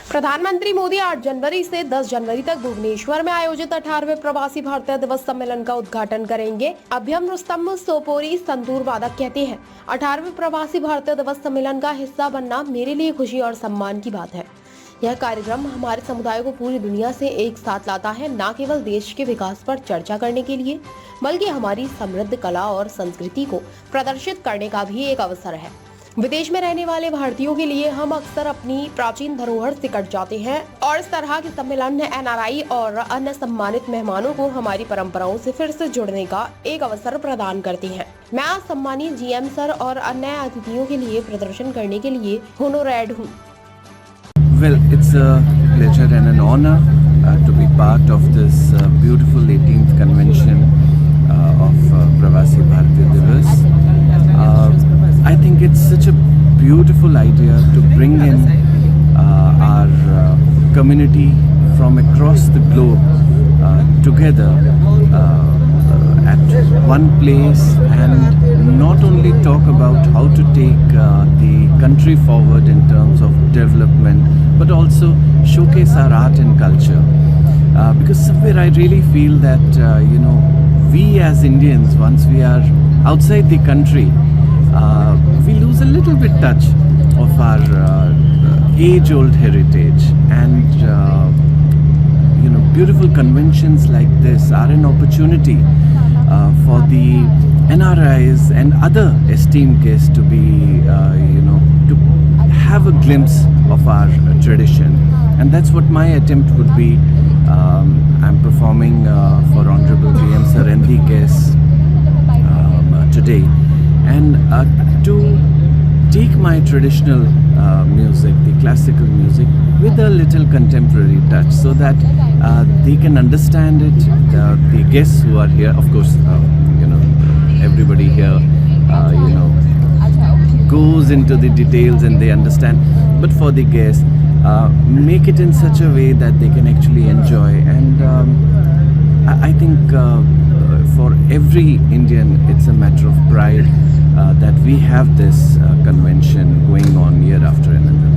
प्रधानमंत्री मोदी 8 जनवरी से 10 जनवरी तक भुवनेश्वर में आयोजित 18वें प्रवासी भारतीय दिवस सम्मेलन का उद्घाटन करेंगे। अभयम रुस्तम सोपोरी संतूर वादक कहते हैं, 18वें प्रवासी भारतीय दिवस सम्मेलन का हिस्सा बनना मेरे लिए खुशी और सम्मान की बात है। यह कार्यक्रम हमारे समुदाय को पूरी दुनिया से एक साथ लाता है, न केवल देश के विकास पर चर्चा करने के लिए, बल्कि हमारी समृद्ध कला और संस्कृति को प्रदर्शित करने का भी एक अवसर है। विदेश में रहने वाले भारतीयों के लिए हम अक्सर अपनी प्राचीन धरोहर से कट जाते हैं और इस तरह के सम्मेलन एनआरआई और अन्य सम्मानित मेहमानों को हमारी परंपराओं से फिर से जुड़ने का एक अवसर प्रदान करते हैं। मैं आज सम्मानित जीएम सर और अन्य अतिथियों के लिए प्रदर्शन करने के लिए होनोरेड हूँ। Well, it's a pleasure and an honor to be part of this beautiful 18th convention of Pravasi Bharatiya Divas. I think it's such a beautiful idea to bring in our community from across the globe together at one place, and not only talk about how to take the country forward in terms of development, but also showcase our art and culture. Because somewhere I really feel that we as Indians, once we are outside the country, we lose a little bit touch of our age-old heritage, and beautiful conventions like this are an opportunity for the NRIs and other esteemed guests to be to have a glimpse of our tradition, and that's what my attempt would be. I'm performing for Honorable PM Sir and the guests today, and to take my traditional music, the classical music, with a little contemporary touch, so that they can understand it. The guests who are here, of course, everybody here, goes into the details and they understand. But for the guests, make it in such a way that they can actually enjoy. And I think for every Indian, it's a matter of pride that we have this convention going on year after another.